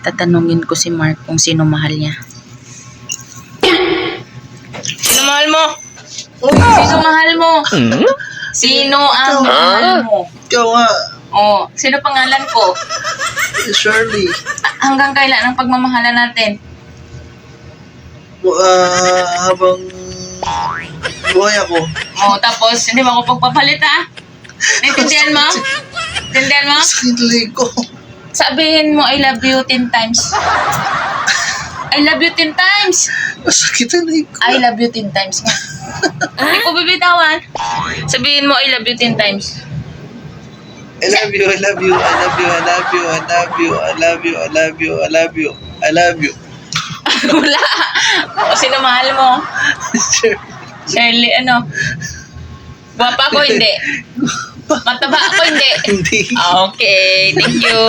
tatanungin ko si Mark kung sino mahal niya. Sino mahal mo? Sino mahal mo? Sino ang mahal mo? Ikaw nga. Oh, sino pangalan ko? Shirley. Hanggang kailan ang pagmamahalan natin? Habang buhay ako. Oh, tapos hindi mo ako pagpapalit ha? Naintindihan mo? Naintindihan mo? Sakit leg ko. Sabihin mo I love you 10 times. I love you 10 times. Masakit ang leg ko. I love you 10 times nga. Hindi ko bibitawan. Sabihin mo I love you 10 times. I love you, I love you, I love you, I love you, I love you, I love you, I love you, I love you, I love you. Wala. O sino mahal mo? Shirley, ano? Guwapa ako, hindi. Mataba ako, hindi. Hindi. Okay, thank you.